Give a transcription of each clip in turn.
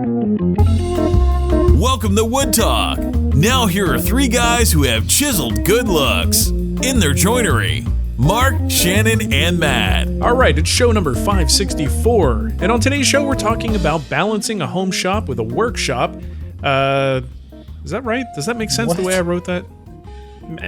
Welcome to WoodTalk. Now here are three guys who have chiseled good looks. In their joinery, Mark, Shannon, and Matt. All right, it's show number 564. And on today's show, we're talking about balancing a home shop with a workshop. Is that right? Does that make sense the way I wrote that?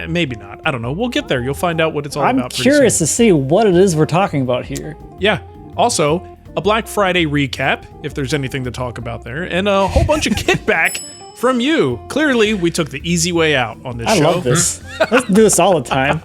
Maybe not. I don't know. We'll get there. You'll find out what it's all about. I'm curious to see what it is we're talking about here. Yeah. Also, a Black Friday recap, if there's anything to talk about there, and a whole bunch of kickback from you. Clearly, we took the easy way out on this show. I love this. Let's do this all the time.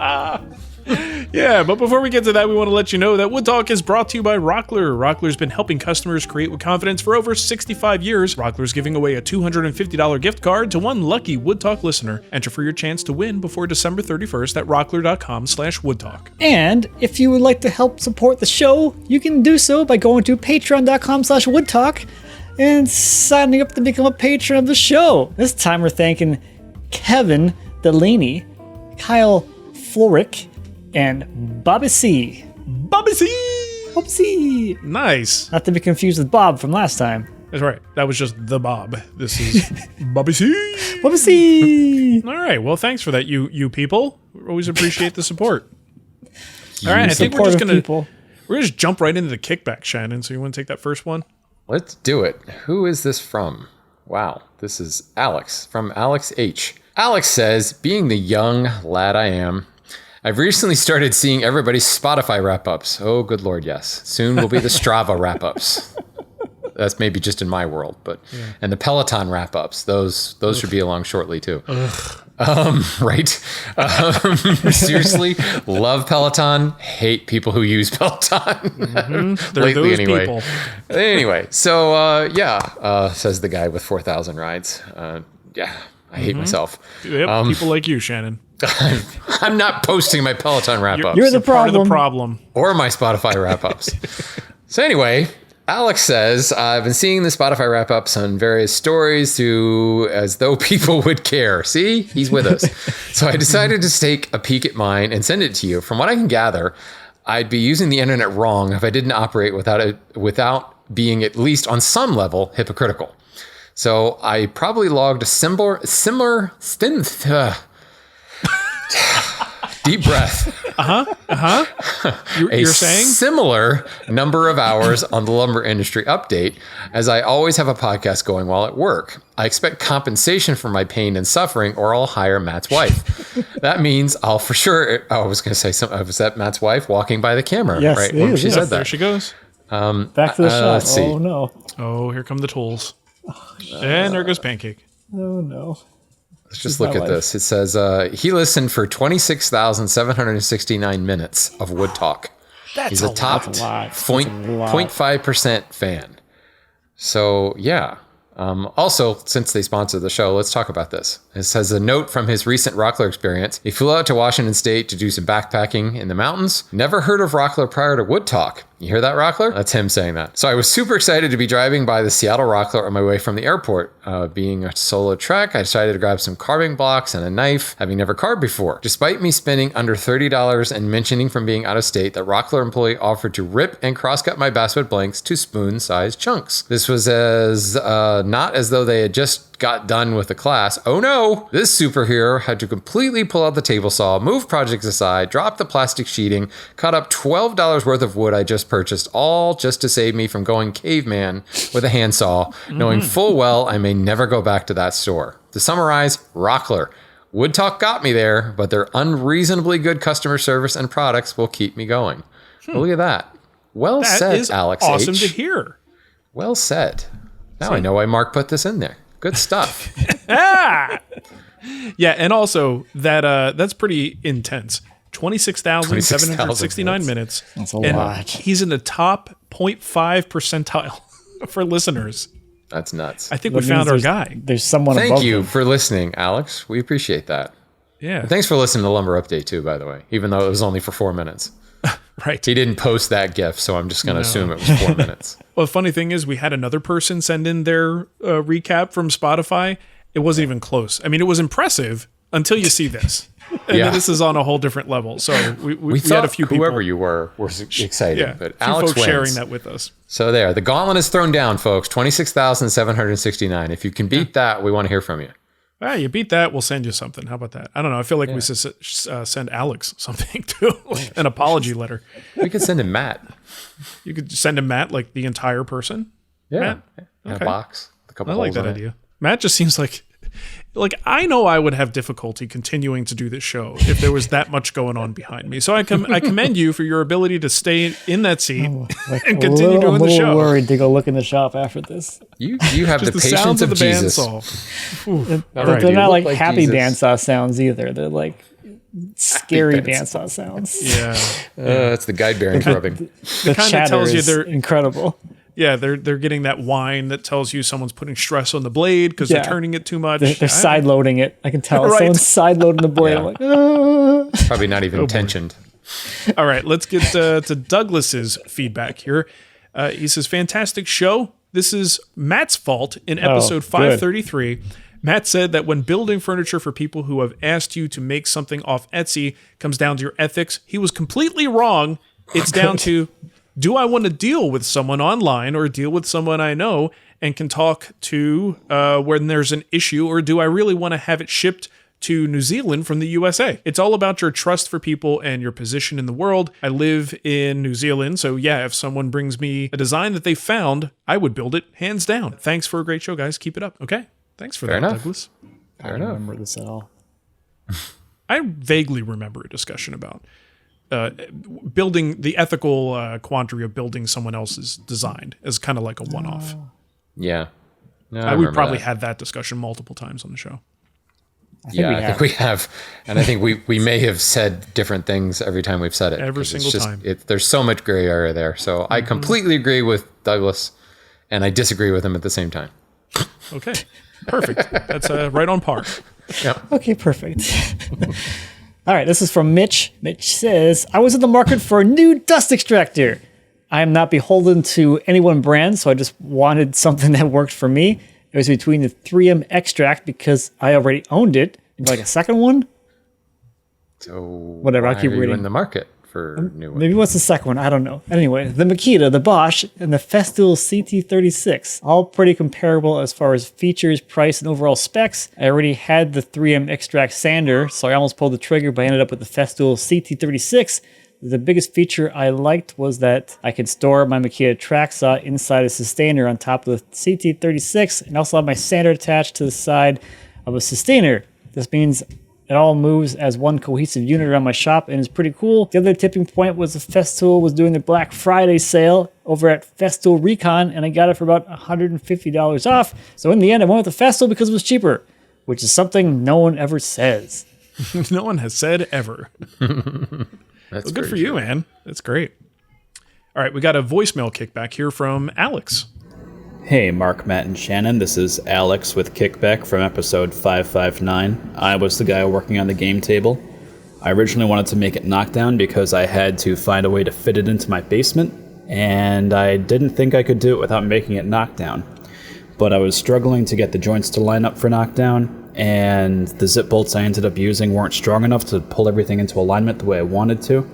Yeah, but before we get to that, we want to let you know that WoodTalk is brought to you by Rockler. Rockler's been helping customers create with confidence for over 65 years. Rockler's giving away a $250 gift card to one lucky WoodTalk listener. Enter for your chance to win before December 31st at rockler.com/WoodTalk. And if you would like to help support the show, you can do so by going to patreon.com/WoodTalk and signing up to become a patron of the show. This time we're thanking Kevin Delaney, Kyle Florick, and Bobby C. Bobby C! Bobby C! Nice. Not to be confused with Bob from last time. That's right. That was just the Bob. This is Bobby C. Bobby C! All right. Well, thanks for that, you people. We always appreciate the support. All right. I think we're just going to jump right into the kickback, Shannon. So you want to take that first one? Let's do it. Who is this from? Wow. This is Alex from Alex H. Alex says, being the young lad I am, I've recently started seeing everybody's Spotify wrap-ups. Oh, good Lord, yes. Soon will be the Strava wrap-ups. That's maybe just in my world, but and the Peloton wrap-ups. Those should be along shortly too. Right? Seriously, love Peloton. Hate people who use Peloton. They're Lately, those anyway. people. Anyway, so says the guy with 4,000 rides. I hate myself. Yep, people like you, Shannon. I'm not posting my Peloton wrap-ups. You're the Part of the problem. problem. Or my Spotify wrap-ups. So anyway, Alex says, I've been seeing the Spotify wrap-ups on various stories as though people would care. See? He's with us. So I decided to take a peek at mine and send it to you. From what I can gather, I'd be using the internet wrong if I didn't operate without being at least on some level hypocritical. So I probably logged a similar deep breath. You're saying? Similar number of hours on the lumber industry update, as I always have a podcast going while at work. I expect compensation for my pain and suffering, or I'll hire Matt's wife. That means I'll for sure. I was going to say something. Was that Matt's wife walking by the camera? Yes, right it when is, she yes. said that. There she goes. Back to the shot. Let's see. Oh, no. Oh, here come the tools. And there goes Pancake. Oh, no. Let's just look at this. It says he listened for 26,769 minutes of WoodTalk. He's a top That's a lot. 0.5% fan. So, yeah. Also, since they sponsor the show, let's talk about this. It says a note from his recent Rockler experience. He flew out to Washington State to do some backpacking in the mountains. Never heard of Rockler prior to WoodTalk. You hear that, Rockler? That's him saying that. So I was super excited to be driving by the Seattle Rockler on my way from the airport. Being a solo trek, I decided to grab some carving blocks and a knife, having never carved before. Despite me spending under $30 and mentioning from being out of state, the Rockler employee offered to rip and crosscut my basswood blanks to spoon-sized chunks. This was not as though they had just got done with the class. Oh no! This superhero had to completely pull out the table saw, move projects aside, drop the plastic sheeting, cut up $12 worth of wood I just purchased, all just to save me from going caveman with a handsaw, knowing full well I may never go back to that store. To summarize, Rockler. WoodTalk got me there, but their unreasonably good customer service and products will keep me going. Well, look at that. Well said, Alex H. Awesome to hear. Well said. Now I know why Mark put this in there. Good stuff. Yeah, and also that's pretty intense. 26,769 minutes. That's a and lot. He's in the top 0.5 percentile for listeners. That's nuts. I think we found our guy. There's someone Thank above you him. for listening, Alex. We appreciate that. Yeah. And thanks for listening to Lumber Update too, by the way, even though it was only for 4 minutes. Right. He didn't post that GIF, so I'm just going to assume it was 4 minutes. Well, the funny thing is we had another person send in their recap from Spotify. It wasn't even close. I mean, it was impressive, until you see this. And then this is on a whole different level. So we thought had a few people. Whoever you were excited, but a few Alex folks wins. sharing that with us. So there, the gauntlet is thrown down, folks. 26,769. If you can beat that, we want to hear from you. All right, you beat that, we'll send you something. How about that? I don't know. I feel like we should send Alex something too, an apology letter. We could send him Matt. You could send him Matt, like the entire person. Yeah, Matt? in a box. A couple I like holes that in it. idea. Matt just seems like I know I would have difficulty continuing to do this show if there was that much going on behind me. So I commend you for your ability to stay in that seat and continue doing the show. I'm a little worried to go look in the shop after this. You have the patience sounds of the Jesus. bandsaw. They're not like happy Jesus. bandsaw sounds either. They're like scary bandsaw. bandsaw sounds. Yeah. It's the guide bearing rubbing. The kind of chatter tells you is they're- incredible. Yeah, they're getting that whine that tells you someone's putting stress on the blade because they're turning it too much. They're side loading it. I can tell. Right. Someone's side loading the blade. Yeah. I'm like, ah. Probably not even tensioned. All right, let's get to Douglas's feedback here. He says, fantastic show. This is Matt's fault in episode 533. Matt said that when building furniture for people who have asked you to make something off Etsy comes down to your ethics. He was completely wrong. It's down to, do I want to deal with someone online or deal with someone I know and can talk to when there's an issue, or do I really want to have it shipped to New Zealand from the USA? It's all about your trust for people and your position in the world. I live in New Zealand, so yeah, if someone brings me a design that they found, I would build it, hands down. Thanks for a great show, guys. Keep it up. Okay. Thanks for that, enough. Douglas. I don't remember this at all. I vaguely remember a discussion about building the ethical quandary of building someone else's design as kind of like a one-off. Yeah. No, We remember probably that. had that discussion multiple times on the show. I think we have. And I think we may have said different things every time we've said it. Every 'cause it's single just- time. There's so much gray area there. So I completely agree with Douglas, and I disagree with him at the same time. Okay, perfect. That's right on par. Okay, perfect. All right, this is from Mitch. Mitch says, I was in the market for a new dust extractor. I am not beholden to any one brand, so I just wanted something that worked for me. It was between the 3M Extract because I already owned it. Would you like a second one? So Whatever, I'll why keep are you reading. in the market for new ones? Maybe what's the second one? I don't know. Anyway, the Makita, the Bosch, and the Festool CT36. All pretty comparable as far as features, price, and overall specs. I already had the 3M Extract sander, so I almost pulled the trigger, but I ended up with the Festool CT36. The biggest feature I liked was that I could store my Makita track saw inside a sustainer on top of the CT36, and also have my sander attached to the side of a sustainer. This means it all moves as one cohesive unit around my shop and is pretty cool. The other tipping point was the Festool was doing the Black Friday sale over at Festool Recon, and I got it for about $150 off. So in the end, I went with the Festool because it was cheaper, which is something no one ever says. No one has said ever. That's Well, good very for you, true. man. That's great. All right, we got a voicemail kickback here from Alex. Hey, Mark, Matt, and Shannon. This is Alex with Kickback from episode 559. I was the guy working on the game table. I originally wanted to make it knockdown because I had to find a way to fit it into my basement, and I didn't think I could do it without making it knockdown. But I was struggling to get the joints to line up for knockdown, and the zip bolts I ended up using weren't strong enough to pull everything into alignment the way I wanted to.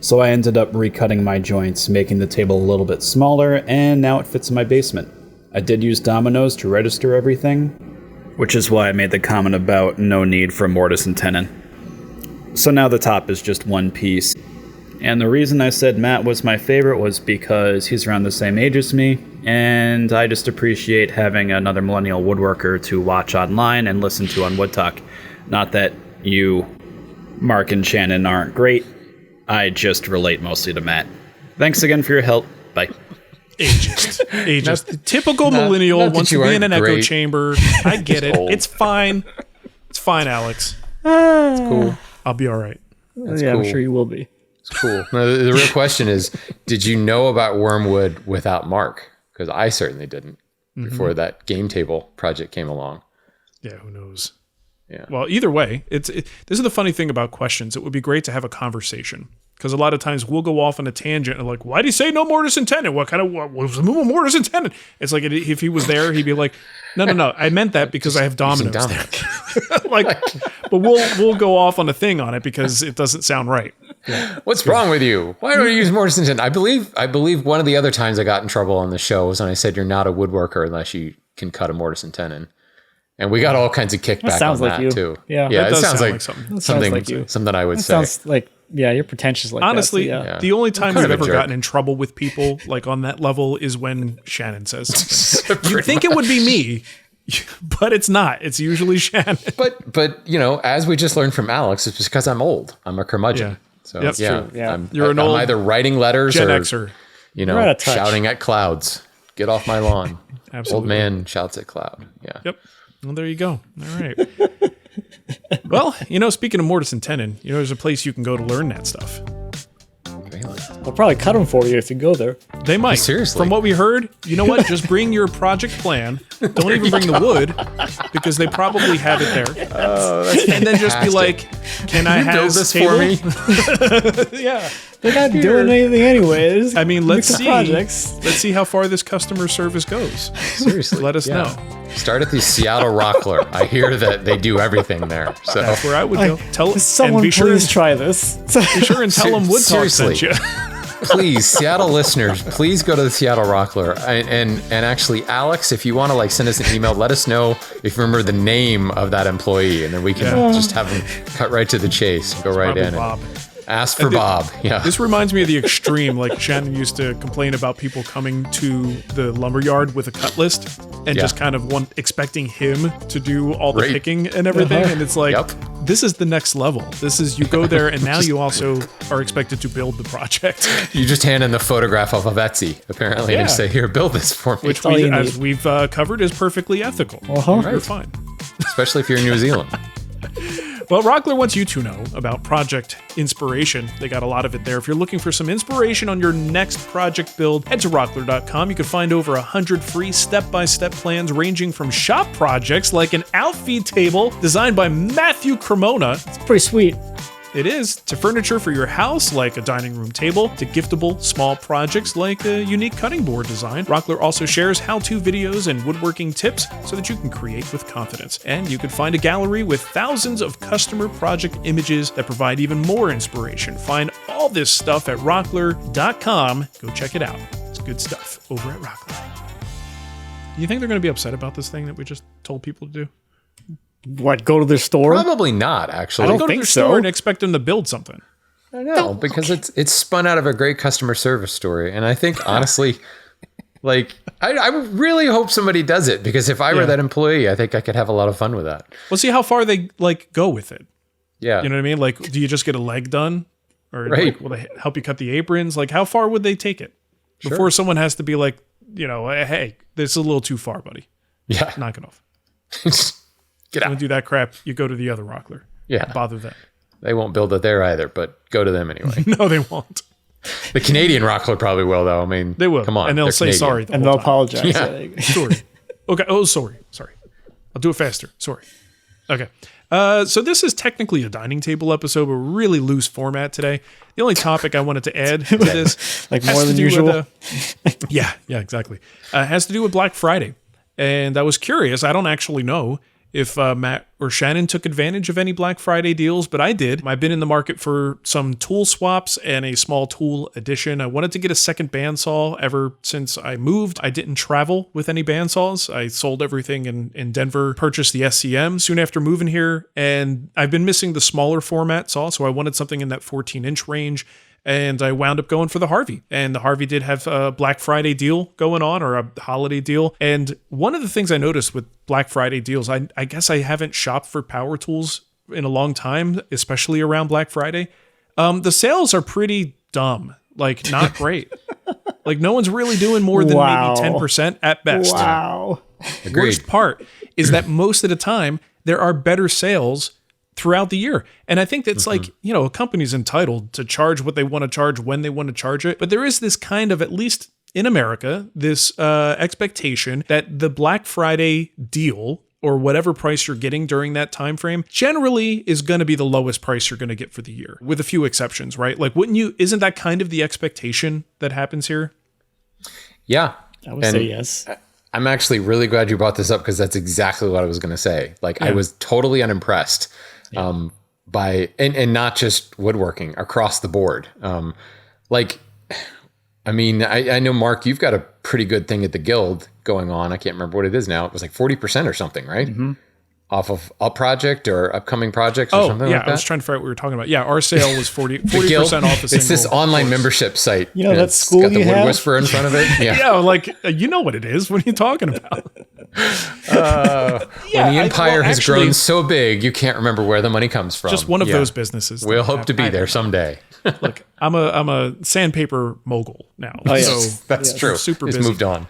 So I ended up recutting my joints, making the table a little bit smaller, and now it fits in my basement. I did use dominoes to register everything, which is why I made the comment about no need for mortise and tenon. So now the top is just one piece. And the reason I said Matt was my favorite was because he's around the same age as me, and I just appreciate having another millennial woodworker to watch online and listen to on WoodTalk. Not that you, Mark and Shannon, aren't great. I just relate mostly to Matt. Thanks again for your help. Bye. Ageist. Typical millennial not that wants you to be in aren't an echo great. chamber. I get it. old. It's fine. It's fine, Alex. Cool. I'll be all right. Yeah, cool. I'm sure you will be. It's cool. Now, the real question is, did you know about Wormwood without Mark? Because I certainly didn't before that game table project came along. Yeah, who knows? Yeah. Well, either way, this is the funny thing about questions. It would be great to have a conversation Because a lot of times we'll go off on a tangent and like, why do you say no mortise and tenon? What was the mortise and tenon? It's like if he was there, he'd be like, no, I meant that because I have dominoes there. Like, but we'll go off on a thing on it because it doesn't sound right. Yeah. What's wrong with you? Why don't you use mortise and tenon? I believe one of the other times I got in trouble on the show was when I said you're not a woodworker unless you can cut a mortise and tenon. And we got all kinds of kickback on that too. Yeah, it does sounds sound like something. something I would say. Sounds like, yeah, you're pretentious like Honestly, that. Honestly, the only time we've ever jerk. gotten in trouble with people like on that level is when Shannon says something. You'd think it would be me, but it's not. It's usually Shannon. But as we just learned from Alex, it's just because I'm old. I'm a curmudgeon. Yeah. So Yep. yeah, True. Yeah. I'm either writing letters Gen or Xer. out of touch. shouting at clouds. Get off my lawn. Absolutely. Old man shouts at cloud. Yeah. Yep. Well, there you go. All right. Well, speaking of mortise and tenon, there's a place you can go to learn that stuff. Really? they'll probably cut them for you if you go there. They might. Seriously. From what we heard, you know what? Just bring your project plan. Don't even bring the wood because they probably have it there. And then just be like, "Can I have build this table?" for me? Yeah. They're not doing anything anyways. I mean, let's see. Projects. Let's see how far this customer service goes. Seriously. Let us yeah. know. Start at the Seattle Rockler. I hear that they do everything there. So That's where I would go. Tell Someone and be please sure, try this. be sure and tell them WoodTalk sent you. please, Seattle listeners, please go to the Seattle Rockler. And actually, Alex, if you want to send us an email, let us know if you remember the name of that employee, and then we can just have them cut right to the chase and go right Probably in Bob. and ask for Bob. Yeah. This reminds me of the extreme. Like Shannon used to complain about people coming to the lumberyard with a cut list and just kind of expecting him to do all the picking and everything. And it's like, this is the next level. This is, you go there and now you also are expected to build the project. You just hand in the photograph of a Etsy, apparently, and say, here, build this for me. Which, all you as need. we've covered, is perfectly ethical. You're fine. Especially if you're in New Zealand. Well, Rockler wants you to know about project inspiration. They got a lot of it there. If you're looking for some inspiration on your next project build, head to rockler.com. You can find over 100 free step-by-step plans ranging from shop projects like an outfeed table designed by Matthew Cremona. It's pretty sweet. It is, to furniture for your house like a dining room table, to giftable small projects like a unique cutting board design. Rockler also shares how-to videos and woodworking tips so that you can create with confidence. And you can find a gallery with thousands of customer project images that provide even more inspiration. Find all this stuff at rockler.com. Go check it out. It's good stuff over at Rockler. You think they're going to be upset about this thing that we just told people to do? What, go to the store? Probably not, actually. I don't Go to think the so. store and expect them to build something. No, because it's spun out of a great customer service story. And I think, honestly, I really hope somebody does it, because if I were that employee, I think I could have a lot of fun with that. We'll see how far they go with it. Yeah. You know what I mean? Like, do you just get a leg done? Or will they help you cut the aprons? Like, how far would they take it before someone has to be like, hey, this is a little too far, buddy. Yeah. Knock it off. Get Don't out. do that crap. You go to the other Rockler. Yeah. Bother them. They won't build it there either, but go to them anyway. No, they won't. The Canadian Rockler probably will, though. I mean, They will. Come on. And they'll they're say Canadian. sorry. And they'll apologize. Yeah. Sorry. Okay. Oh, sorry. I'll do it faster. Sorry. Okay. So this is technically a dining table episode, but really loose format today. The only topic I wanted to add to this, Like has more to than do with, usual? yeah, exactly. Has to do with Black Friday. And I was curious. I don't actually know if Matt or Shannon took advantage of any Black Friday deals, but I did. I've been in the market for some tool swaps and a small tool addition. I wanted to get a second bandsaw ever since I moved. I didn't travel with any bandsaws. I sold everything in Denver, purchased the SCM soon after moving here, and I've been missing the smaller format saw, so I wanted something in that 14-inch range. And I wound up going for the Harvey. And the Harvey did have a Black Friday deal going on, or a holiday deal. And one of the things I noticed with Black Friday deals, I guess I haven't shopped for power tools in a long time, especially around Black Friday. The sales are pretty dumb, like not great. Like no one's really doing more than maybe 10% at best. Wow. Agreed. Worst part is that most of the time there are better sales throughout the year. And I think that's like, a company's entitled to charge what they want to charge when they want to charge it. But there is this kind of, at least in America, this expectation that the Black Friday deal or whatever price you're getting during that time frame generally is going to be the lowest price you're going to get for the year, with a few exceptions, right? Like, isn't that kind of the expectation that happens here? Yeah. I would say yes. I'm actually really glad you brought this up, because that's exactly what I was going to say. Like, I was totally unimpressed by, and not just woodworking, across the board. I know, Mark, you've got a pretty good thing at the Guild going on. I can't remember what it is now. It was like 40% or something, right? Mm-hmm. Off of a project or upcoming projects or something like that? I was trying to figure out what we were talking about. Yeah, our sale was 40% off a single. It's this online membership site. You know, that school got the you Wood have? Whisperer in front of it. Yeah. Yeah, like, you know what it is. What are you talking about? When the empire has grown so big, you can't remember where the money comes from. Just one of those businesses. We'll hope to be there someday. Look, I'm a sandpaper mogul now. Oh, yes. So That's true. Super It's busy. moved on.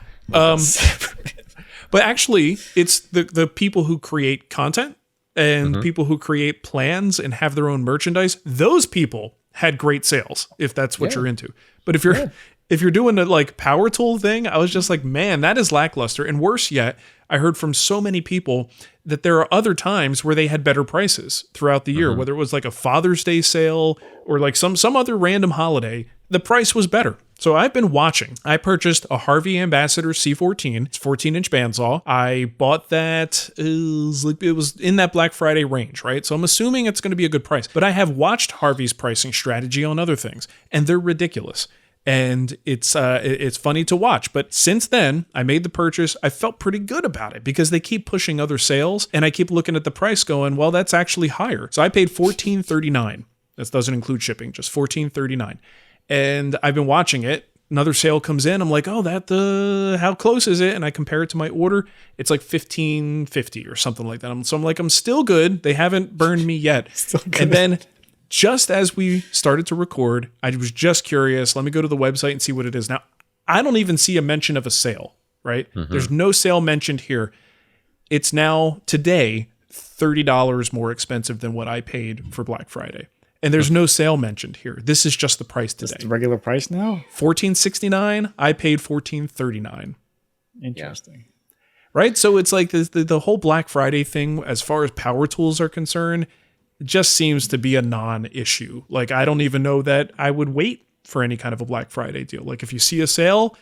But actually, it's the people who create content and people who create plans and have their own merchandise. Those people had great sales, if that's what you're into. But if you're doing the like power tool thing, I was just like, man, that is lackluster. And worse yet, I heard from so many people that there are other times where they had better prices throughout the year, whether it was like a Father's Day sale or like some other random holiday, the price was better. So I've been watching. I purchased a Harvey Ambassador C14. It's 14-inch bandsaw. I bought that. It was in that Black Friday range, right? So I'm assuming it's going to be a good price. But I have watched Harvey's pricing strategy on other things, and they're ridiculous. And it's funny to watch. But since then, I made the purchase. I felt pretty good about it because they keep pushing other sales, and I keep looking at the price going, well, that's actually higher. So I paid $14.39. That doesn't include shipping, just $14.39. And I've been watching it. Another sale comes in. I'm like, oh, how close is it? And I compare it to my order. It's like $15.50 or something like that. I'm still good. They haven't burned me yet. And then just as we started to record, I was just curious. Let me go to the website and see what it is. Now, I don't even see a mention of a sale, right? There's no sale mentioned here. It's now today $30 more expensive than what I paid for Black Friday. And there's no sale mentioned here. This is just the price today. It's the regular price now? $14.69. I paid $14.39. Interesting. Right? So it's like the whole Black Friday thing, as far as power tools are concerned, just seems to be a non-issue. Like, I don't even know that I would wait for any kind of a Black Friday deal. Like, if you see a sale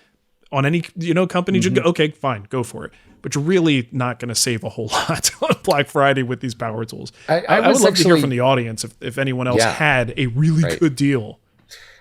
on any, company, you go, okay, fine, go for it. But you're really not going to save a whole lot on Black Friday with these power tools. I would love to hear from the audience if anyone else had a really good deal.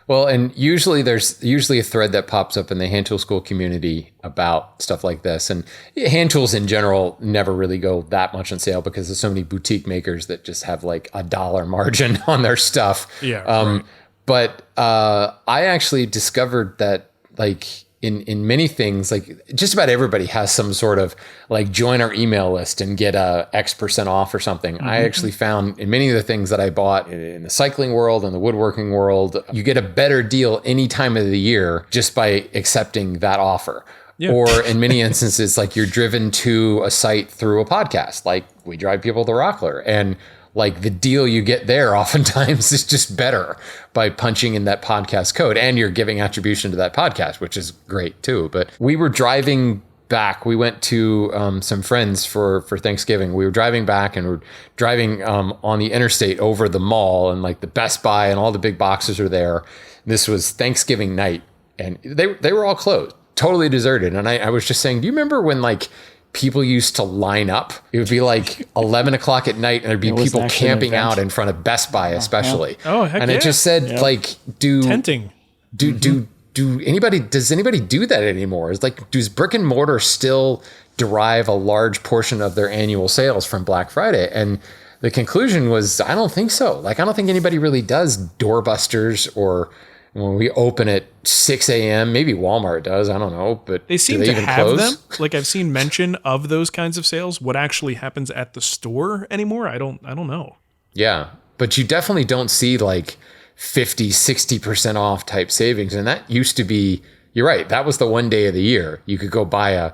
Well, and there's usually a thread that pops up in the hand tool school community about stuff like this. And hand tools in general never really go that much on sale because there's so many boutique makers that just have like $1 margin on their stuff. Yeah. Right. But I actually discovered that, like, in many things, like just about everybody has some sort of like join our email list and get a X% off or something. I actually found in many of the things that I bought in the cycling world and the woodworking world, you get a better deal any time of the year just by accepting that offer. Yeah. Or in many instances, like you're driven to a site through a podcast, like we drive people to Rockler, and like the deal you get there oftentimes is just better by punching in that podcast code, and you're giving attribution to that podcast, which is great too. But we were driving back. We went to some friends for Thanksgiving. We were driving back and we're driving on the interstate over the mall, and like the Best Buy and all the big boxes are there. This was Thanksgiving night and they were all closed, totally deserted. And I was just saying, do you remember when like people used to line up? It would be like 11 o'clock at night and there'd be people camping out in front of Best Buy, especially. Oh, heck and yeah. It just said like, tenting. Does anybody do that anymore? It's like, does brick and mortar still derive a large portion of their annual sales from Black Friday? And the conclusion was, I don't think so. Like, I don't think anybody really does doorbusters, or when we open at 6 a.m., maybe Walmart does. I don't know, but they seem do they to even have close? them. Like, I've seen mention of those kinds of sales. What actually happens at the store anymore? I don't know. Yeah, but you definitely don't see like 50, 60% off type savings. And that used to be, you're right, that was the one day of the year. You could go buy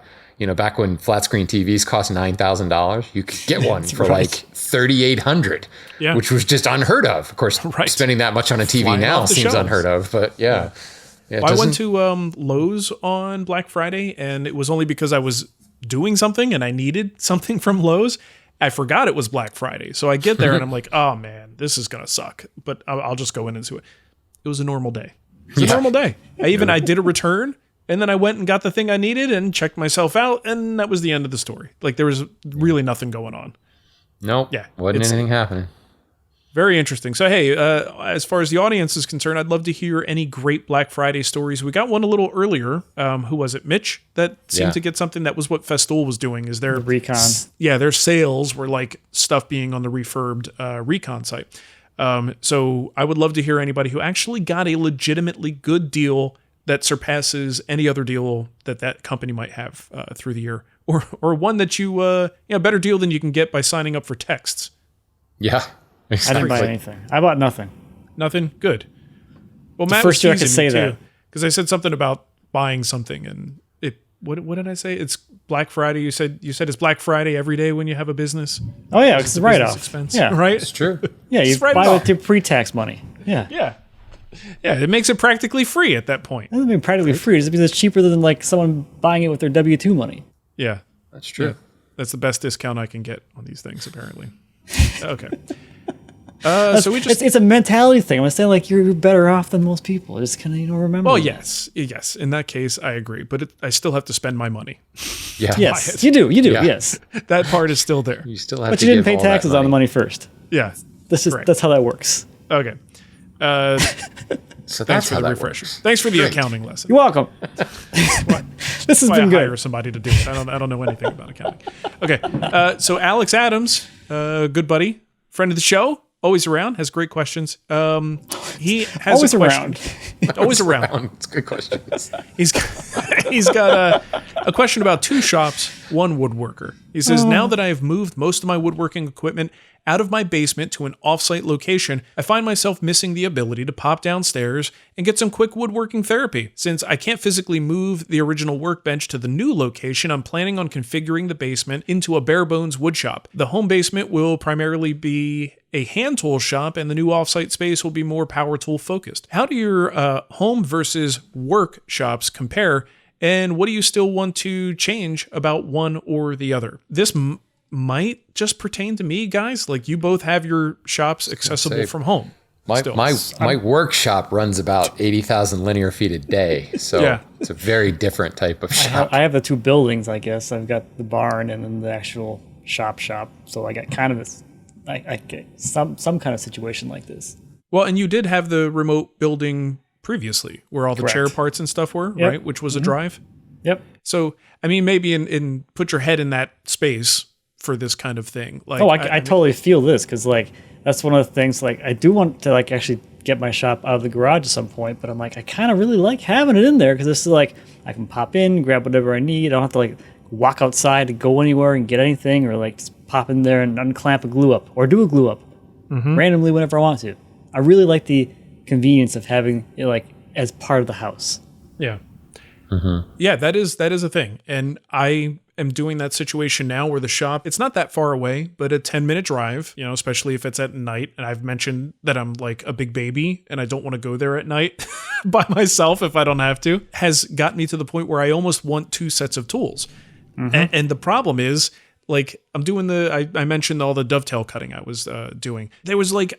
back when flat screen TVs cost $9,000, you could get one for like $3,800, which was just unheard of. Of course, spending that much on a TV now seems unheard of, but yeah. Well, I went to Lowe's on Black Friday, and it was only because I was doing something and I needed something from Lowe's. I forgot it was Black Friday. So I get there and I'm like, oh man, this is going to suck. But I'll just go in and do it. It was a normal day. It was a normal day. I did a return and then I went and got the thing I needed and checked myself out. And that was the end of the story. Like there was really nothing going on. Nope. Yeah. Wasn't anything happening. Very interesting. So, hey, as far as the audience is concerned, I'd love to hear any great Black Friday stories. We got one a little earlier. Who was it? Mitch? That seemed to get something. That was what Festool was doing. Is their Recon? Yeah, their sales were like stuff being on the refurbed Recon site. So I would love to hear anybody who actually got a legitimately good deal that surpasses any other deal that company might have through the year, or one that you better deal than you can get by signing up for texts. Yeah. Exactly. I didn't buy anything. I bought nothing. Nothing? Good. Well, Matt first was year I could teasing say me that. too, because I said something about buying something, and what did I say? It's Black Friday. You said it's Black Friday every day when you have a business. Oh yeah, it's a write-off. Expense, Yeah, right. It's true. Yeah, you Just write it buy off. with your pre-tax money. Yeah. Yeah. It makes it practically free at that point. That doesn't mean practically free. It just means it's cheaper than like someone buying it with their W-2 money. Yeah, That's true. that's the best discount I can get on these things, apparently. Okay. So we just. It's a mentality thing. I'm saying like you're better off than most people. Just kind of remember. Well, that. yes. In that case, I agree, but I still have to spend my money. Yeah. Yes, you do. Yeah. Yes, That part is still there. You still have but to you didn't give pay all that taxes on the money first. Yeah. That's how that works. Okay. So Thanks that's for how the that refresher. works. Thanks for the Great. accounting lesson. You're welcome. This has Why I been hire good. somebody to do it. I don't know anything about accounting. Okay. So Alex Adams, good buddy, friend of the show, always around, has great questions. He has Always a question. around. Always around. It's a good question. He's got a question about two shops, one woodworker. He says, now that I have moved most of my woodworking equipment out of my basement to an off-site location, I find myself missing the ability to pop downstairs and get some quick woodworking therapy. Since I can't physically move the original workbench to the new location, I'm planning on configuring the basement into a bare-bones wood shop. The home basement will primarily be a hand tool shop, and the new off-site space will be more power tool focused. How do your home versus work shops compare, and what do you still want to change about one or the other? This might just pertain to me, guys. Like, you both have your shops accessible from home. My workshop runs about 80,000 linear feet a day, so it's a very different type of shop. I have the two buildings, I guess. I've got the barn and then the actual shop. So I got kind of I get some kind of situation like this. Well, and you did have the remote building previously, where all the Correct. chair parts and stuff were, Yep. right? Which was a drive. Yep. So, I mean, maybe in put your head in that space for this kind of thing. Like, I totally feel this because like that's one of the things. Like I do want to like actually get my shop out of the garage at some point, but I'm like I kind of really like having it in there because this is like I can pop in, grab whatever I need. I don't have to like walk outside to go anywhere and get anything, or like just pop in there and unclamp a glue up or do a glue up randomly whenever I want to. I really like the convenience of having it like as part of the house. Yeah. Yeah, that is a thing. And I am doing that situation now where the shop, it's not that far away, but a 10-minute drive, especially if it's at night. And I've mentioned that I'm like a big baby and I don't want to go there at night by myself if I don't have to, has got me to the point where I almost want two sets of tools. And the problem is, like, I'm doing I mentioned all the dovetail cutting I was doing. There was like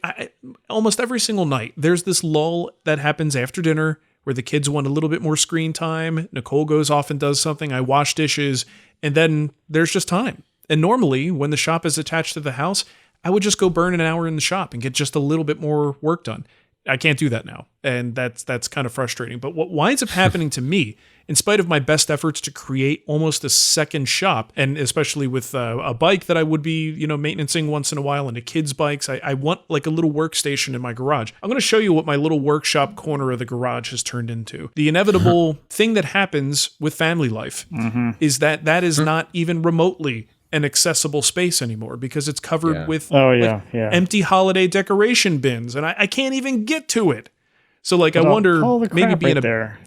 almost every single night, there's this lull that happens after dinner where the kids want a little bit more screen time. Nicole goes off and does something. I wash dishes, and then there's just time. And normally, when the shop is attached to the house, I would just go burn an hour in the shop and get just a little bit more work done. I can't do that now, and that's kind of frustrating. But what winds up happening to me, in spite of my best efforts to create almost a second shop, and especially with a bike that I would be, maintaining once in a while, and the kids' bikes, I want like a little workstation in my garage. I'm going to show you what my little workshop corner of the garage has turned into. The inevitable thing that happens with family life is that is not even remotely an accessible space anymore because it's covered with empty holiday decoration bins, and I can't even get to it. So like, I wonder maybe being there.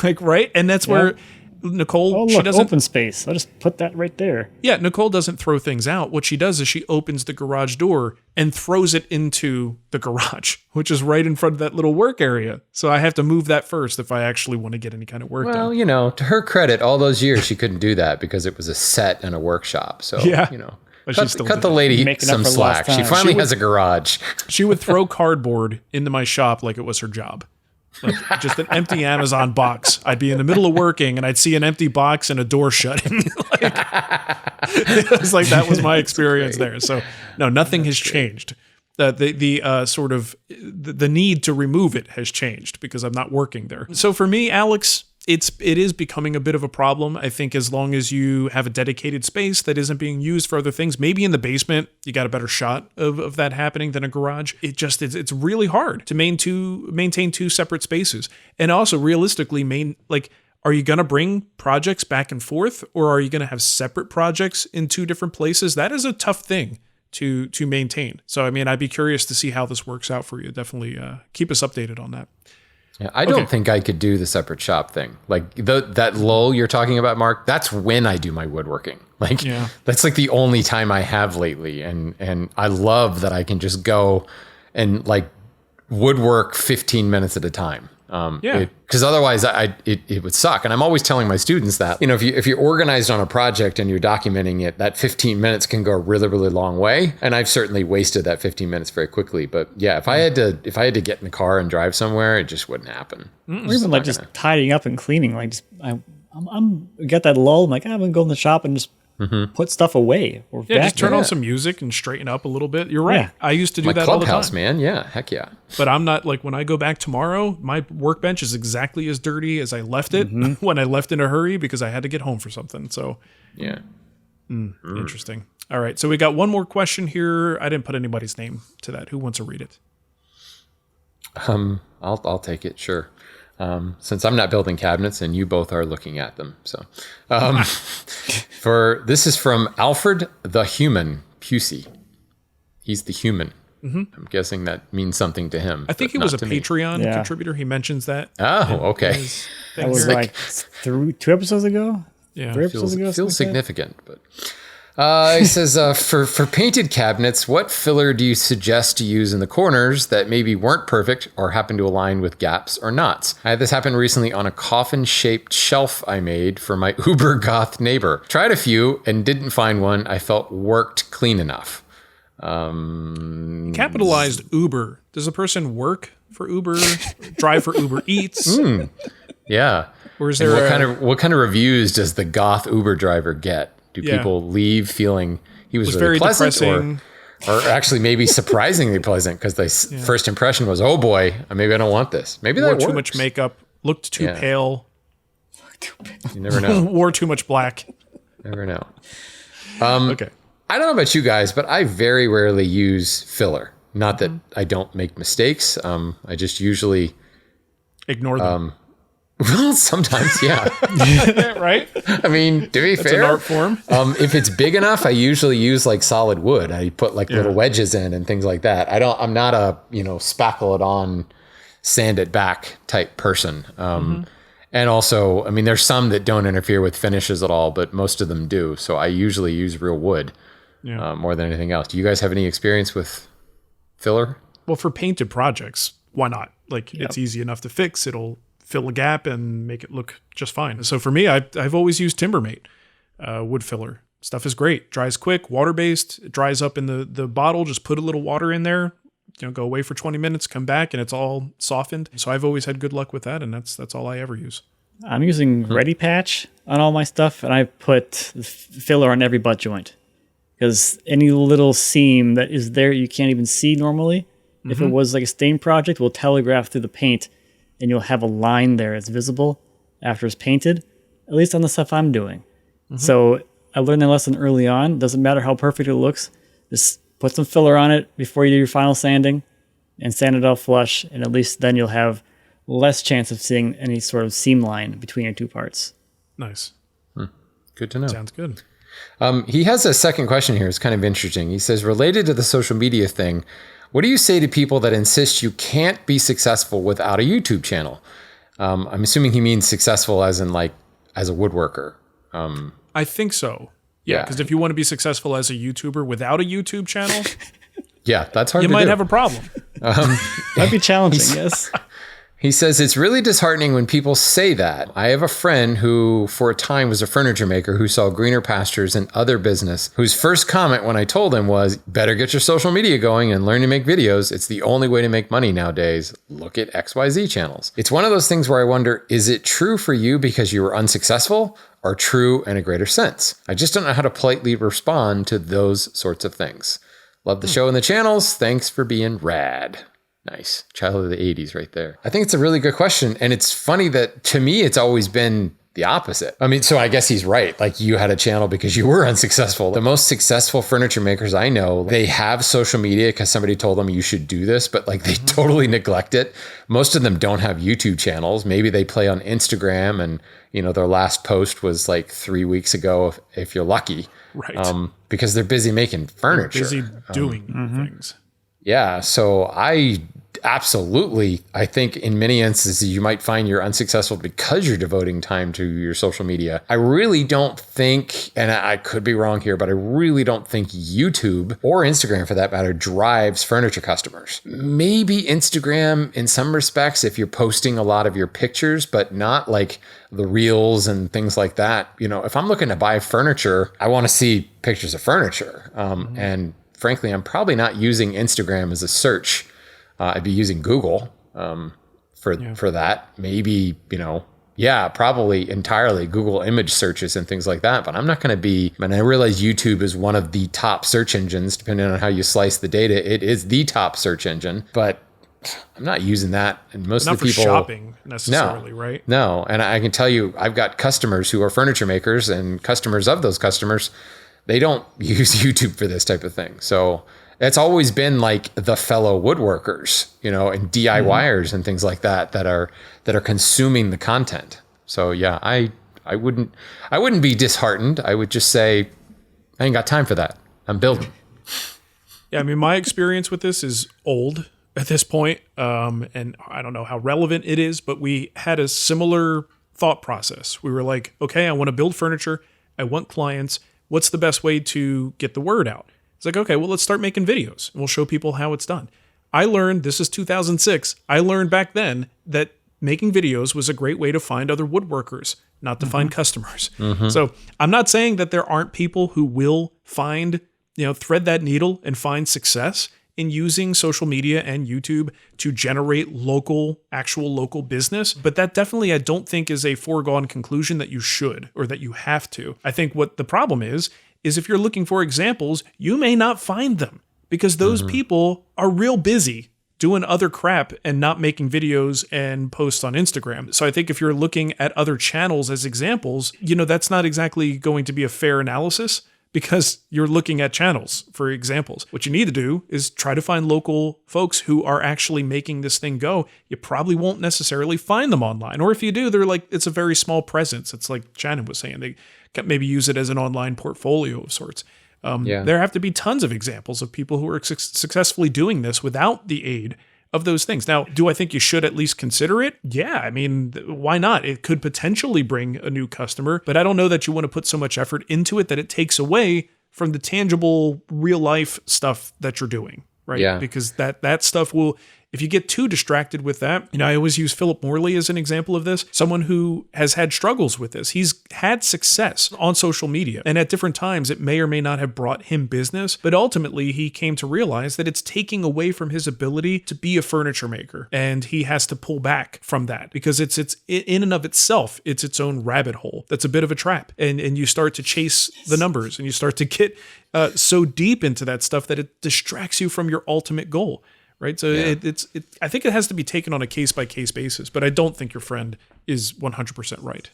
like, right. And that's where Nicole, Oh, she look, doesn't. open space. I'll just put that right there. Yeah, Nicole doesn't throw things out. What she does is she opens the garage door and throws it into the garage, which is right in front of that little work area. So I have to move that first if I actually want to get any kind of work Well, done. you know, to her credit, all those years she couldn't do that because it was a set and a workshop. So, Yeah. you know, But she still cut did the it. lady Making up some for lost slack. She time. finally She has a garage. She would throw cardboard into my shop like it was her job. Like just an empty Amazon box. I'd be in the middle of working and I'd see an empty box and a door shutting. It was like that was my experience there. So no, nothing has changed. The sort of the need to remove it has changed because I'm not working there. So for me, Alex, it is becoming a bit of a problem. I think as long as you have a dedicated space that isn't being used for other things, maybe in the basement, you got a better shot of that happening than a garage. It's really hard to maintain two separate spaces. And also realistically, are you going to bring projects back and forth, or are you going to have separate projects in two different places? That is a tough thing to maintain. So, I mean, I'd be curious to see how this works out for you. Definitely keep us updated on that. Yeah, I don't think I could do the separate shop thing. Like that lull you're talking about, Mark, that's when I do my woodworking. Like that's like the only time I have lately. And I love that I can just go and like woodwork 15 minutes at a time. Because otherwise it would suck. And I'm always telling my students that, you know, if you're organized on a project and you're documenting it, that 15 minutes can go a really, really long way. And I've certainly wasted that 15 minutes very quickly. But yeah, if I had to get in the car and drive somewhere, it just wouldn't happen. Or even like just tidying up and cleaning. Like I'm got that lull. I'm like, I'm gonna go in the shop and just put stuff away. Or just turn on some music and straighten up a little bit. You're right. Yeah. I used to do My that all the clubhouse, time. man. Yeah, heck yeah. But I'm not like when I go back tomorrow, my workbench is exactly as dirty as I left it when I left in a hurry because I had to get home for something. So Yeah. interesting. All right. So we got one more question here. I didn't put anybody's name to that. Who wants to read it? I'll take it. Sure. Since I'm not building cabinets and you both are looking at them. So, this is from Alfred the Human Pusey. He's the human. I'm guessing that means something to him. I think he was a Patreon contributor. He mentions that. Oh, okay. That was like 2 episodes ago. Yeah. 3 episodes ago. Feels significant, but he says, for painted cabinets, what filler do you suggest to use in the corners that maybe weren't perfect or happen to align with gaps or knots? I had this happen recently on a coffin-shaped shelf I made for my uber goth neighbor. Tried a few and didn't find one I felt worked clean enough. Capitalized Uber. Does a person work for Uber, drive for Uber Eats? Yeah. Or is And there what kind of reviews does the goth Uber driver get? Do people leave feeling he was really very pleasant, depressing. or actually maybe surprisingly pleasant because the first impression was, oh boy, maybe I don't want this. Maybe wore that too works. much makeup, looked too pale, You never know. wore too much black? Never know. Okay. I don't know about you guys, but I very rarely use filler. Not that I don't make mistakes. I just usually Ignore them. well, sometimes, yeah. Right? I mean, to be It's fair, an art form. if it's big enough, I usually use like solid wood. I put like little wedges in and things like that. I'm not a, spackle it on, sand it back type person. And also, I mean, there's some that don't interfere with finishes at all, but most of them do. So I usually use real wood more than anything else. Do you guys have any experience with filler? Well, for painted projects, why not? Like, it's easy enough to fix. It'll fill a gap and make it look just fine. So for me, I've always used Timbermate wood filler. Stuff is great. Dries quick, water-based. It dries up in the bottle. Just put a little water in there. Go away for 20 minutes, come back, and it's all softened. So I've always had good luck with that, and that's all I ever use. I'm using Ready Patch on all my stuff, and I put filler on every butt joint. Because any little seam that is there you can't even see normally, if it was like a stain project, will telegraph through the paint, and you'll have a line there that's visible after it's painted, at least on the stuff I'm doing. So I learned that lesson early on. Doesn't matter how perfect it looks, just put some filler on it before you do your final sanding and sand it off flush, and at least then you'll have less chance of seeing any sort of seam line between your two parts. Nice. Good to know. Sounds good. He has a second question here. It's kind of interesting. He says, related to the social media thing, what do you say to people that insist you can't be successful without a YouTube channel? I'm assuming he means successful as in like as a woodworker. I think so. Yeah, Yeah. because if you want to be successful as a YouTuber without a YouTube channel, Yeah, that's hard you to might do. have a problem. That'd be challenging, yes. He says, it's really disheartening when people say that. I have a friend who, for a time, was a furniture maker who saw greener pastures and other business, whose first comment when I told him was, better get your social media going and learn to make videos. It's the only way to make money nowadays. Look at XYZ channels. It's one of those things where I wonder, is it true for you because you were unsuccessful, or true in a greater sense? I just don't know how to politely respond to those sorts of things. Love the show and the channels. Thanks for being rad. Nice. Child of the 80s right there. I think it's a really good question. And it's funny that to me, it's always been the opposite. I mean, so I guess he's right. Like, you had a channel because you were unsuccessful. The most successful furniture makers I know, they have social media because somebody told them you should do this, but like they totally neglect it. Most of them don't have YouTube channels. Maybe they play on Instagram and, you know, their last post was like 3 weeks ago, if you're lucky. Right. Because they're busy making furniture. Busy doing things. Yeah. So I think in many instances, you might find you're unsuccessful because you're devoting time to your social media. I really don't think, and I could be wrong here, but I really don't think YouTube or Instagram for that matter drives furniture customers. Maybe Instagram in some respects, if you're posting a lot of your pictures, but not like the reels and things like that. You know, if I'm looking to buy furniture, I want to see pictures of furniture. And frankly, I'm probably not using Instagram as a search. I'd be using Google for that. Maybe, probably entirely Google image searches and things like that. But I'm not going to be, and I realize YouTube is one of the top search engines, depending on how you slice the data. It is the top search engine, but I'm not using that. And most of the people, not for shopping necessarily, right? No. And I can tell you, I've got customers who are furniture makers, and customers of those customers, they don't use YouTube for this type of thing. So it's always been like the fellow woodworkers, and DIYers and things like that are consuming the content. So yeah, I wouldn't be disheartened. I would just say, I ain't got time for that. I'm building. Yeah, I mean, my experience with this is old at this point, and I don't know how relevant it is, but we had a similar thought process. We were like, okay, I want to build furniture. I want clients. What's the best way to get the word out? It's like, okay, well, let's start making videos and we'll show people how it's done. I learned, this is 2006, I learned back then that making videos was a great way to find other woodworkers, not to find customers. So I'm not saying that there aren't people who will find, thread that needle and find success in using social media and YouTube to generate actual local business. But that definitely, I don't think, is a foregone conclusion that you should or that you have to. I think what the problem is if you're looking for examples, you may not find them because those people are real busy doing other crap and not making videos and posts on Instagram. So I think if you're looking at other channels as examples, that's not exactly going to be a fair analysis because you're looking at channels for examples. What you need to do is try to find local folks who are actually making this thing go. You probably won't necessarily find them online. Or if you do, they're like, it's a very small presence. It's like Shannon was saying, they can maybe use it as an online portfolio of sorts. There have to be tons of examples of people who are successfully doing this without the aid of those things. Now, do I think you should at least consider it? Yeah, I mean, why not? It could potentially bring a new customer, but I don't know that you want to put so much effort into it that it takes away from the tangible, real life stuff that you're doing, right? Yeah. Because that stuff will, if you get too distracted with that, I always use Philip Morley as an example of this, someone who has had struggles with this. He's had success on social media, and at different times, it may or may not have brought him business, but ultimately, he came to realize that it's taking away from his ability to be a furniture maker, and he has to pull back from that because it's in and of itself, it's its own rabbit hole. That's a bit of a trap, and you start to chase the numbers, and you start to get so deep into that stuff that it distracts you from your ultimate goal. Right. So I think it has to be taken on a case by case basis, but I don't think your friend is 100% right.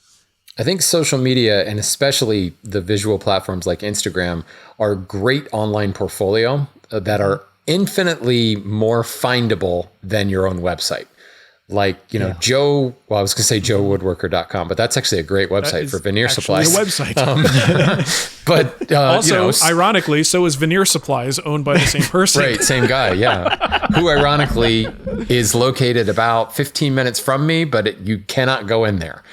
I think social media, and especially the visual platforms like Instagram, are great online portfolio that are infinitely more findable than your own website. Like, Joe, well, I was going to say joewoodworker.com, but that's actually a great website for veneer supplies. A website. But also, ironically, so is Veneer Supplies, owned by the same person. Right, same guy, yeah. Who ironically is located about 15 minutes from me, but you cannot go in there.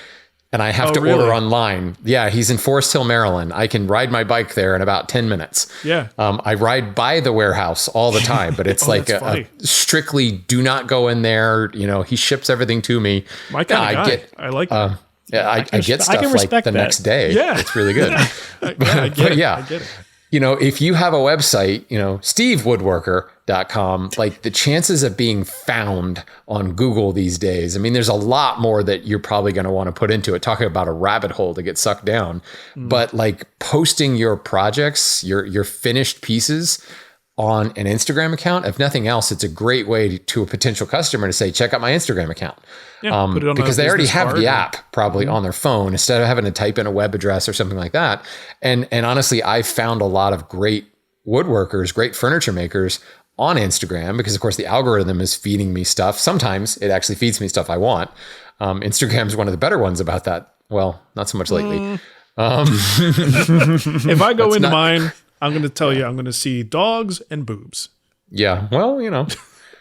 and I have to really? order online. Yeah, he's in Forest Hill, Maryland. I can ride my bike there in about 10 minutes. Yeah. I ride by the warehouse all the time, but it's like that's a strictly do not go in there. You know, he ships everything to me. My kind of guy. I like that. Yeah, I get stuff like the next day. Yeah. It's really good. I get it. I get it. You know, if you have a website, you know, stevewoodworker.com, like the chances of being found on Google these days, I mean, there's a lot more that you're probably going to want to put into it, talking about a rabbit hole to get sucked down. But like posting your projects, your finished pieces on an Instagram account, if nothing else, it's a great way to a potential customer to say, check out my Instagram account. Yeah, put it on because they already have the card app probably on their phone instead of having to type in a web address or something like that. And honestly, I've found a lot of great woodworkers, great furniture makers on Instagram because, of course, the algorithm is feeding me stuff. Sometimes it actually feeds me stuff I want. Instagram is one of the better ones about that. Well, not so much lately. If I go into mine, I'm going to tell you, I'm going to see dogs and boobs. Yeah. Well, you know.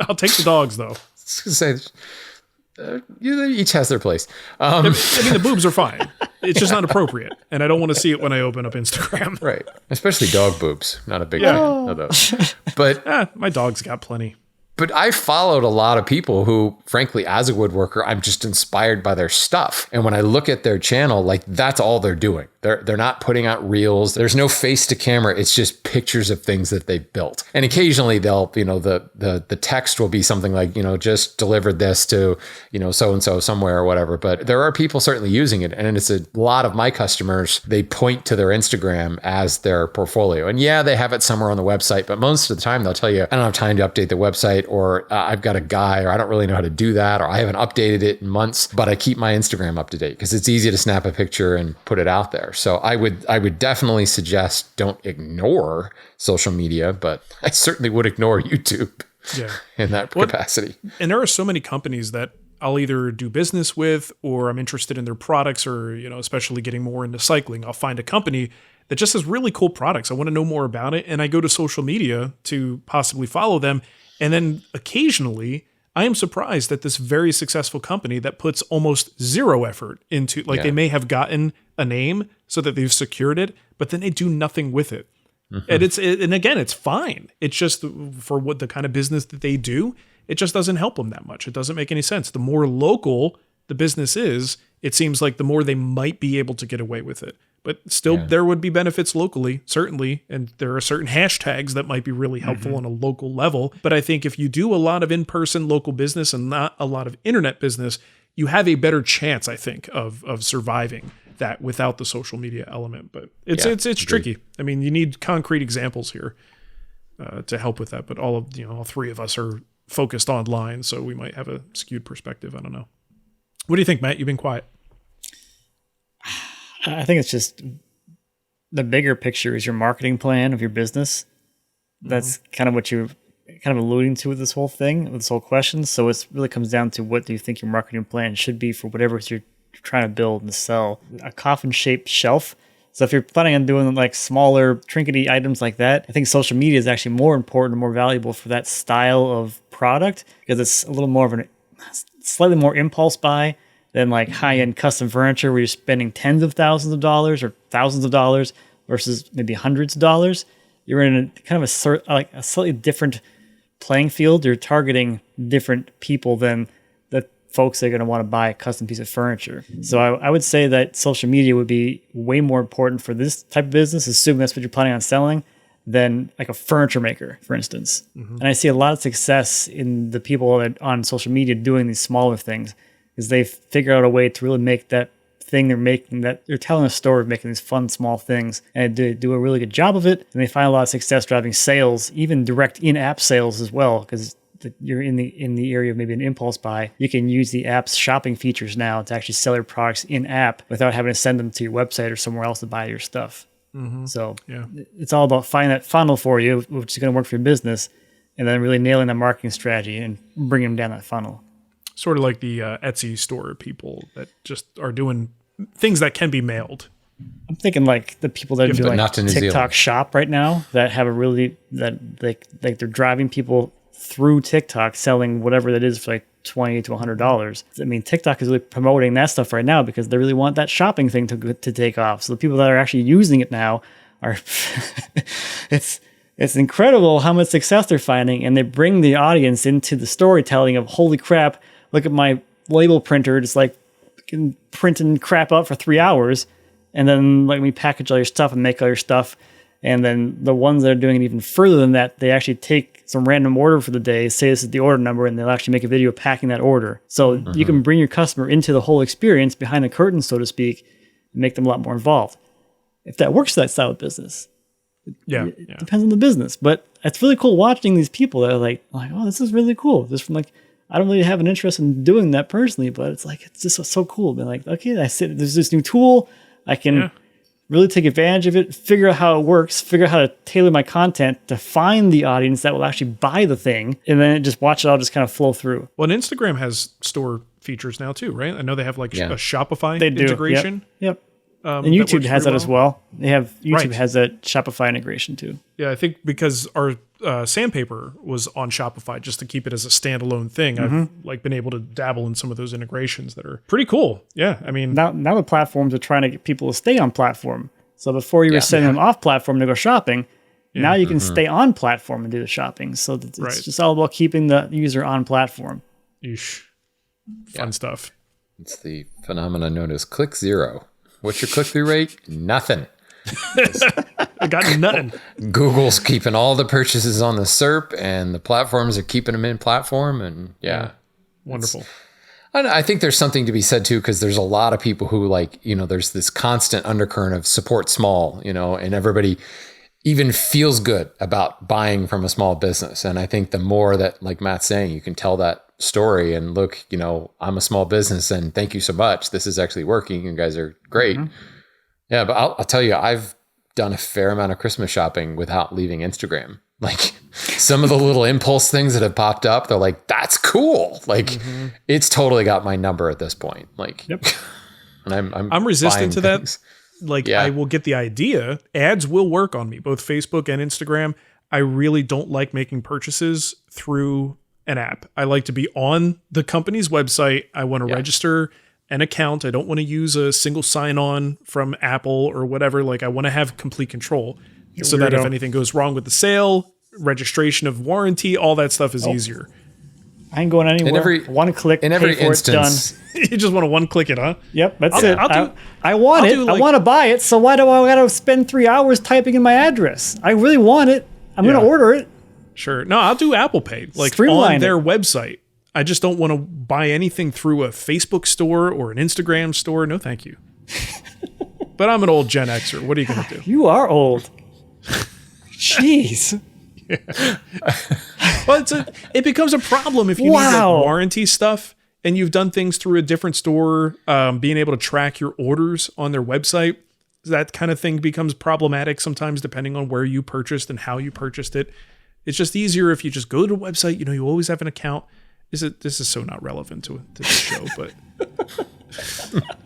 I'll take the dogs, though. Say, each has their place. I mean, the boobs are fine. It's just not appropriate. And I don't want to see it when I open up Instagram. Right. Especially dog boobs. Not a big fan of those. But my dog's got plenty. But I followed a lot of people who, frankly, as a woodworker, I'm just inspired by their stuff. And when I look at their channel, like that's all they're doing. They're not putting out reels. There's no face to camera. It's just pictures of things that they've built. And occasionally they'll, you know, the text will be something like, you know, just delivered this to, you know, so-and-so somewhere or whatever. But there are people certainly using it. And it's a lot of my customers, they point to their Instagram as their portfolio. And yeah, they have it somewhere on the website, but most of the time they'll tell you, I don't have time to update the website, or I've got a guy, or I don't really know how to do that, or I haven't updated it in months, but I keep my Instagram up to date because it's easy to snap a picture and put it out there. So I would definitely suggest don't ignore social media, but I certainly would ignore YouTube in that capacity. And there are so many companies that I'll either do business with, or I'm interested in their products, or, you know, especially getting more into cycling, I'll find a company that just has really cool products. I want to know more about it. And I go to social media to possibly follow them. And then occasionally I am surprised that this very successful company that puts almost zero effort into, like they may have gotten a name so that they've secured it, but then they do nothing with it. Mm-hmm. And again, it's fine. It's just for what the kind of business that they do, it just doesn't help them that much. It doesn't make any sense. The more local the business is, it seems like the more they might be able to get away with it. But still, there would be benefits locally, certainly. And there are certain hashtags that might be really helpful on a local level. But I think if you do a lot of in-person local business and not a lot of internet business, you have a better chance, I think, of surviving that without the social media element. But it's tricky. I mean, you need concrete examples here to help with that. But all three of us are focused online, so we might have a skewed perspective. I don't know. What do you think, Matt? You've been quiet. I think it's just the bigger picture is your marketing plan of your business. That's kind of what you're kind of alluding to with this whole thing, with this whole question. So it really comes down to what do you think your marketing plan should be for whatever you're trying to build and sell. A coffin-shaped shelf. So if you're planning on doing like smaller trinkety items like that, I think social media is actually more important and more valuable for that style of product because it's a little more of slightly more impulse buy than like high-end custom furniture where you're spending tens of thousands of dollars or thousands of dollars versus maybe hundreds of dollars. You're in a kind of a slightly different playing field. You're targeting different people than the folks that are going to want to buy a custom piece of furniture. So I would say that social media would be way more important for this type of business, assuming that's what you're planning on selling, than like a furniture maker, for instance. And I see a lot of success in the people that on social media doing these smaller things because they figure out a way to really make that thing they're making, that they're telling a story of making these fun small things, and they do a really good job of it. And they find a lot of success driving sales, even direct in-app sales as well, because you're in the area of maybe an impulse buy. You can use the app's shopping features now to actually sell your products in-app without having to send them to your website or somewhere else to buy your stuff. So it's all about finding that funnel for you, which is going to work for your business, and then really nailing the marketing strategy and bringing them down that funnel. Sort of like the Etsy store people that just are doing things that can be mailed. I'm thinking like the people that are doing like TikTok Zealand. Shop right now that have they're driving people through TikTok selling whatever that is for like $20 to $100. I mean, TikTok is really promoting that stuff right now because they really want that shopping thing to take off. So the people that are actually using it now are, it's incredible how much success they're finding, and they bring the audience into the storytelling of, holy crap, look at my label printer, just like printing crap out for 3 hours, and then let me package all your stuff and make all your stuff. And then the ones that are doing it even further than that, they actually take some random order for the day, say this is the order number, and they'll actually make a video packing that order. So you can bring your customer into the whole experience behind the curtain, so to speak, and make them a lot more involved. If that works for that style of business, it depends on the business. But it's really cool watching these people that are like, oh, this is really cool. Just from like, I don't really have an interest in doing that personally, but it's like, it's just so cool. Being like, okay, there's this new tool. I can really take advantage of it, figure out how it works, figure out how to tailor my content to find the audience that will actually buy the thing, and then just watch it all just kind of flow through. Well, and Instagram has store features now too, right? I know they have like a Shopify they do. integration. Yep. And YouTube has that as well. They have YouTube has that Shopify integration too. Yeah, I think because our sandpaper was on Shopify just to keep it as a standalone thing. I've like been able to dabble in some of those integrations that are pretty cool. Yeah, I mean, now the platforms are trying to get people to stay on platform. So before you were sending them off platform to go shopping, now you can stay on platform and do the shopping. So it's just all about keeping the user on platform. Yeesh. Fun stuff. It's the phenomenon known as click zero. What's your click-through rate? Nothing. I got nothing. Google's keeping all the purchases on the SERP, and the platforms are keeping them in platform. And wonderful. I think there's something to be said too, because there's a lot of people who there's this constant undercurrent of support small, and everybody even feels good about buying from a small business. And I think the more that, like Matt's saying, you can tell that story and look, I'm a small business and thank you so much. This is actually working. You guys are great. Yeah. But I'll tell you, I've done a fair amount of Christmas shopping without leaving Instagram. Like some of the little impulse things that have popped up, they're like, that's cool. Like it's totally got my number at this point. Like, and I'm resistant to that. Like I will get the idea. Ads will work on me, both Facebook and Instagram. I really don't like making purchases through an app. I like to be on the company's website. I want to register an account. I don't want to use a single sign-on from Apple or whatever. Like I want to have complete control so that if anything goes wrong with the sale, registration of warranty, all that stuff is easier. I ain't going anywhere. One click, in every instance, done. You just want to one click it, huh? Yep, that's it. I want it. I want to buy it. So why do I got to spend 3 hours typing in my address? I really want it. I'm going to order it. Sure. No, I'll do Apple Pay, like on their website. I just don't want to buy anything through a Facebook store or an Instagram store. No, thank you. But I'm an old Gen Xer. What are you going to do? You are old. Jeez. Well, it becomes a problem if you need like warranty stuff and you've done things through a different store, being able to track your orders on their website. That kind of thing becomes problematic sometimes depending on where you purchased and how you purchased it. It's just easier if you just go to a website, you always have an account. This is so not relevant to the show, but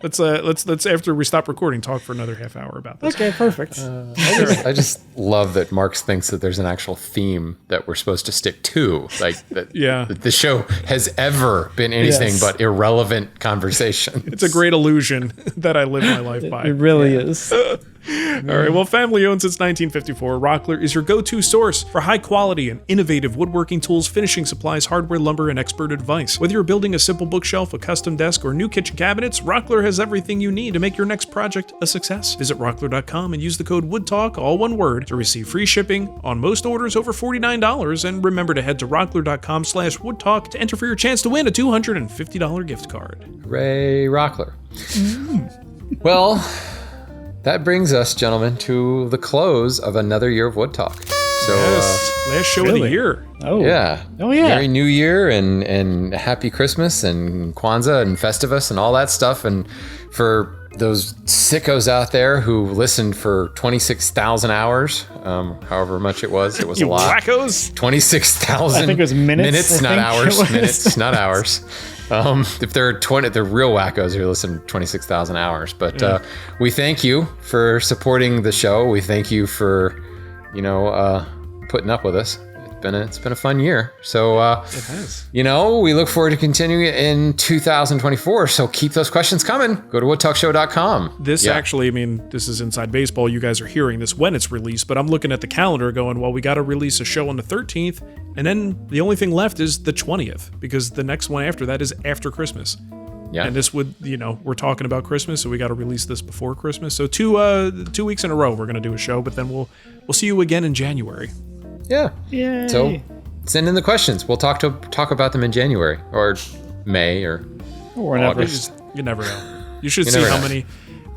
let's after we stop recording talk for another half hour about this. Okay, perfect. I just love that Mark thinks that there's an actual theme that we're supposed to stick to, like that. That the show has ever been anything but irrelevant conversation. It's a great illusion that I live my life by. It really is. All right, well, family owned since 1954, Rockler is your go-to source for high quality and innovative woodworking tools, finishing supplies, hardware, lumber, and expert advice. Whether you're building a simple bookshelf, a custom desk, or new kitchen cabinets, Rockler has everything you need to make your next project a success. Visit rockler.com and use the code WoodTalk, all one word, to receive free shipping on most orders over $49. And remember to head to rockler.com/woodtalk to enter for your chance to win a $250 gift card. Hooray, Rockler. Well, that brings us, gentlemen, to the close of another year of WoodTalk. So, last show of the year. Oh yeah. Merry New Year and Happy Christmas and Kwanzaa and Festivus and all that stuff. And for those sickos out there who listened for 26,000 hours, however much it was a lot. Wackos? 26,000. I think it was minutes. Minutes, not hours. Minutes, not hours. If they're real wackos who listen 26,000 hours. But we thank you for supporting the show. We thank you for, putting up with us. it's been a fun year. So It has. we look forward to continuing it in 2024. So keep those questions coming. Go to woodtalkshow.com. This actually, I mean, this is inside baseball. You guys are hearing this when it's released, but I'm looking at the calendar going, well, we got to release a show on the 13th, and then the only thing left is the 20th, because the next one after that is after Christmas. Yeah. And this would, we're talking about Christmas, so we got to release this before Christmas. So 2 weeks in a row, we're going to do a show, but then we'll see you again in January. Yeah. Yay. So send in the questions. We'll talk about them in January or May or whenever. August. You never know. You should You see never how know. many.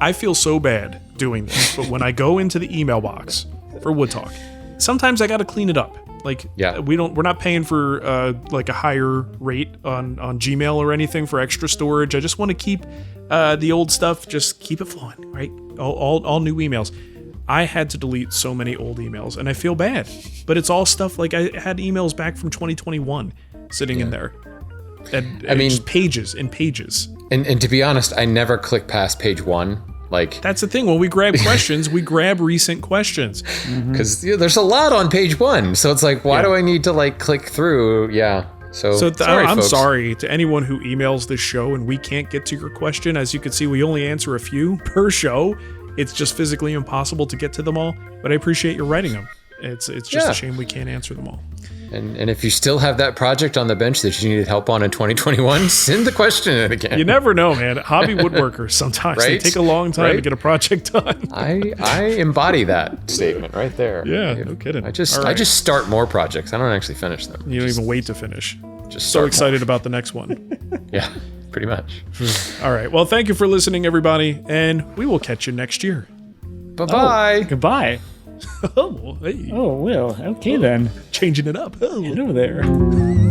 I feel so bad doing this, but when I go into the email box for WoodTalk, sometimes I got to clean it up. Like, Yeah. we're not paying for like a higher rate on Gmail or anything for extra storage. I just want to keep the old stuff, just keep it flowing, right? All new emails. I had to delete so many old emails, and I feel bad. But it's all stuff like I had emails back from 2021 sitting in there. And I mean, just pages and pages. And to be honest, I never click past page 1. Like, That's the thing. When we grab questions, we grab recent questions. because there's a lot on page 1. So it's like, why do I need to like click through? Yeah. So I'm folks. sorry to anyone who emails this show and we can't get to your question. As you can see, we only answer a few per show. It's just physically impossible to get to them all. But I appreciate your writing them. It's just a shame we can't answer them all. And if you still have that project on the bench that you needed help on in 2021, send the question in again. You never know, man. Hobby woodworkers, sometimes they Right? take a long time to Right? get a project done. I embody that statement right there. Yeah, no kidding. I just All right. I just start more projects. I don't actually finish them. You don't even wait to finish. Just So start excited about the next one. more. Yeah, pretty much. All right. Well, thank you for listening, everybody, and we will catch you next year. Bye-bye. Goodbye. Oh, hey, Oh, well, okay then. changing it up. Oh. Get over there.